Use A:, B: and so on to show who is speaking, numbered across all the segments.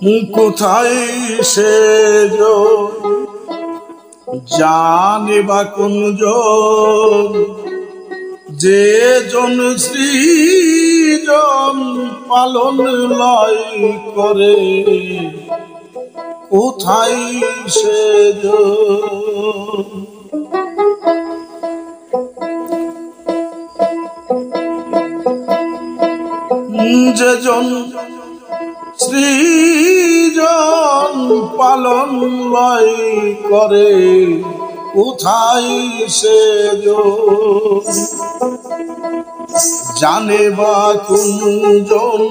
A: কোথায় সে জানে বা কোনজন, যে জন সৃজন পালন লয় করে, কোথায় সে যেজন সৃজন পালন লয় করে, কোথায় সে জানে বা কোনজন,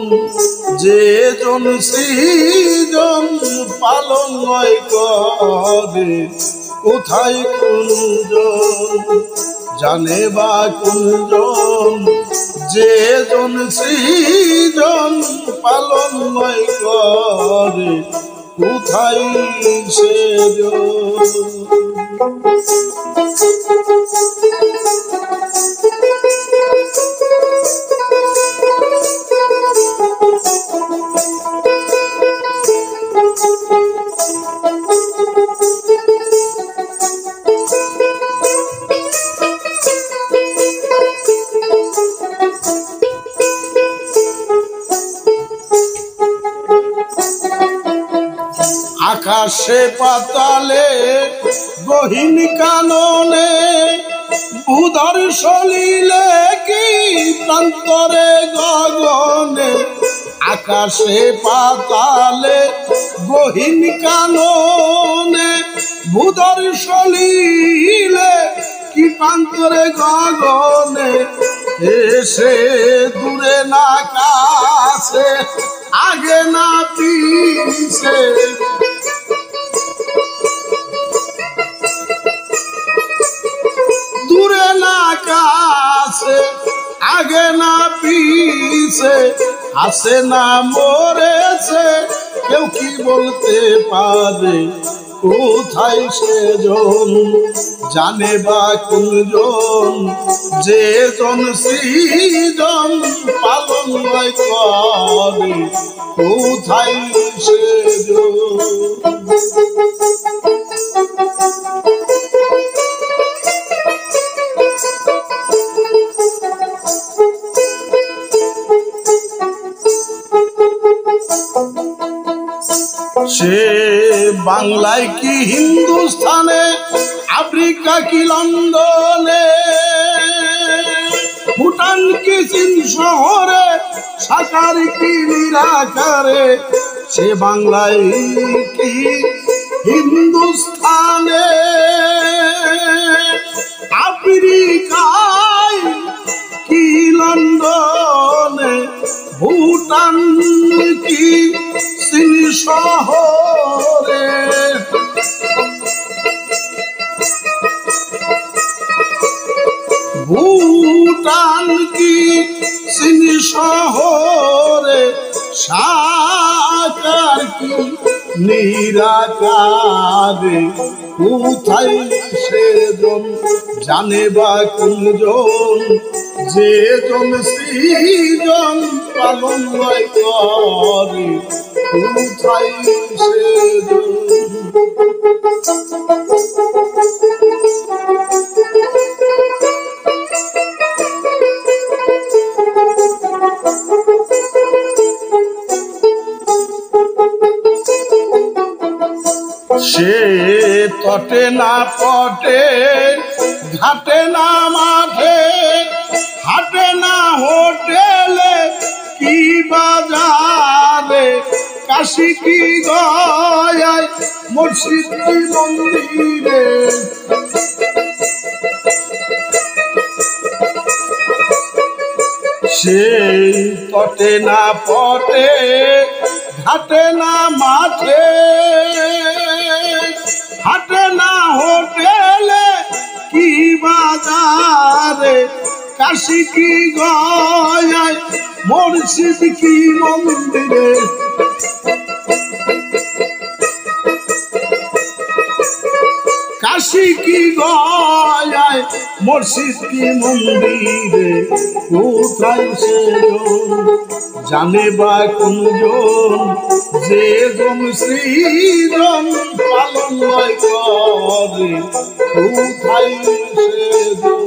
A: যে জন সৃজন পালন লয় করে, কোথায় কোনজন জানে বা কোনজন, যে জন সৃজন পালন লয় করে, কোথায় সে আকাশে পাতালে গহীন কাননে, উদর সলিলে কি প্রান্তরে গগনে, আকাশে পাতালে গহীন কাননে, উদর সলিলে কি প্রান্তরে গগনে, এসে দূরে না কাছে, আগে না পিছে, দূরে না কাছে, আগে না পিছে, আসে না মরেছে, কেউ কি বলতে পারে, কোথায় সে জন জানে বা কোনজন, যে জন সৃজন পালন লয় করে, কোথায় সে সে বাংলায় কি হিন্দুস্থানে, আফ্রিকা কি লন্ডনে, ভুটান কি চীন শহরে, সাকার কি নিরাকারে, সে বাংলায় কি হিন্দুস্থানে, আফ্রিকায় কি লন্ডনে, ভুটান কি চীন শহরে, ভুটান কি চীন শহরে, সাকার কি নিরাকারে, কোথায় সে জন জানে বা কোনজন, যে জন সৃজন পালন লয় করে, কোথায় সে সে তটে না পটে, ঘাটে না মাঠে, হাটে না হোটেলে, কি বাজারে, কাশি কি গয়ায়, মসজিদ কি মন্দিরে, সেই তটে না পটে, ঘাটে না মাঠে, হাটে না হোটেলে, কি বাজারে, কাশি কি গয়ায়, মসজিদ কি মন্দিরে, কাশি কাশি কি গয়ায় মসজিদ কি মন্দিরে কোথায় সেজন জানে বা কোনজন যে জন সৃজন পালন করে কোথায় সেজন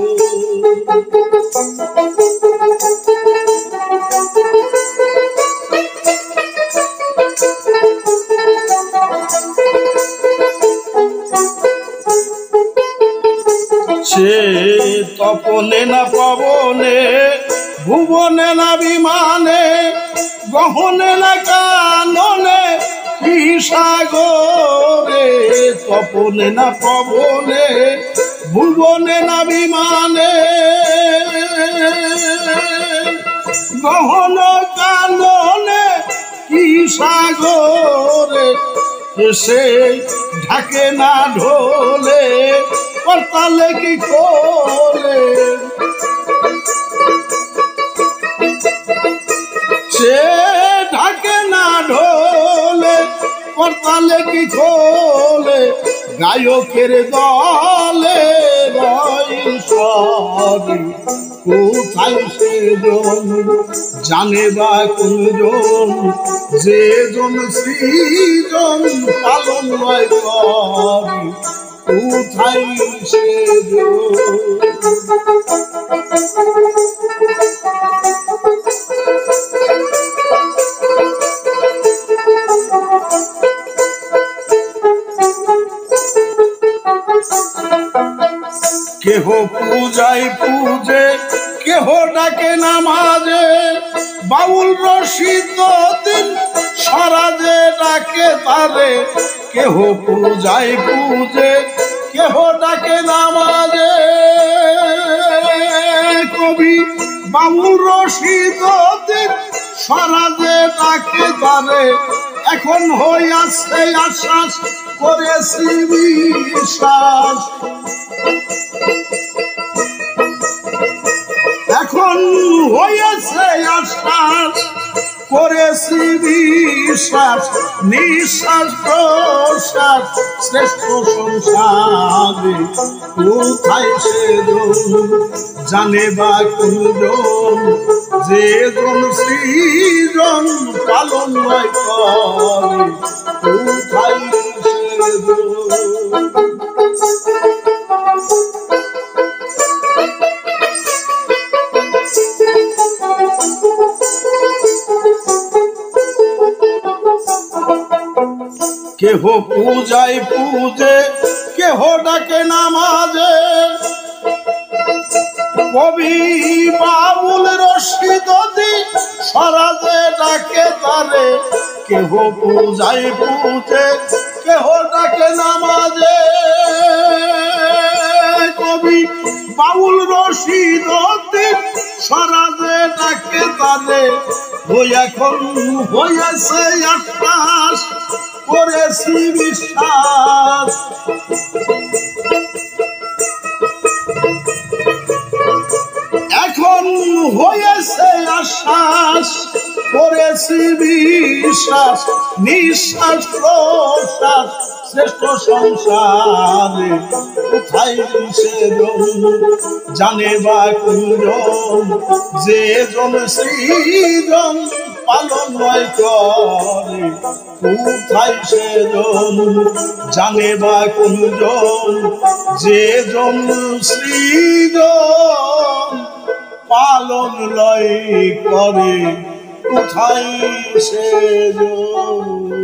A: সে তপনে না পবনে ভুবনে না বিমানে গহনে না কাননে কি সাগরে তপনে না পবনে ভুবনে না বিমানে গহন কাননে কি সাগরে সে ঢাকে না ঢোলে করতালে কি খোলে সে ঢাকে না ঢোলে করতালে কি খোলে গায়কের দলে রইসরি কোথায় সেজন জানে বা কোনজন যে জন সৃজন পালন করে কোথায় সেজন কেহ পূজায় পূজে কেহ ডাকে নামাজে বাউল রশিদ দিন সরাজে ডাকে তারে কেহ পূজায় পূজে কেহ ডাকে নামাজে কবি বাউল রশিদ দিন সরাজে ডাকে তারে এখন হইয়াছে আশ্বাস করেছি বিশ্বাস এখন হয়েছে আশ্বাস করেছি বিশ্বাস নিঃশ্বাস প্রশ্বাস শ্রেষ্ঠ সংসারে কোথায় সেজন জানে বা কোনজন যে জন সৃজন পালন করে কোথায় সেজন কেহ পূজায় পূজে কেহ ডাকে নামাজে কবি বাউল রশিদ দিন সরাজে ডাকে তারে কেহ পূজায় পূজে কেহ ডাকে নামাজে কবি বাউল রশিদ দিন সরাজে ডাকে তারে ওই এখন হয়েছে আশ্বাস করেছি বিশ্বাস এখন হয়েছে আশ্বাস করেছি বিশ্বাস নিঃশ্বাস প্রশ্বাস শ্রেষ্ঠ সংসারে কোথায় সেজন জানে বা কোনজন যে জন সৃজন পালন করে কোথায় সেজন জানে বা কোনজন যে জন সৃজন পালন লয় করে কোথায় সেজন।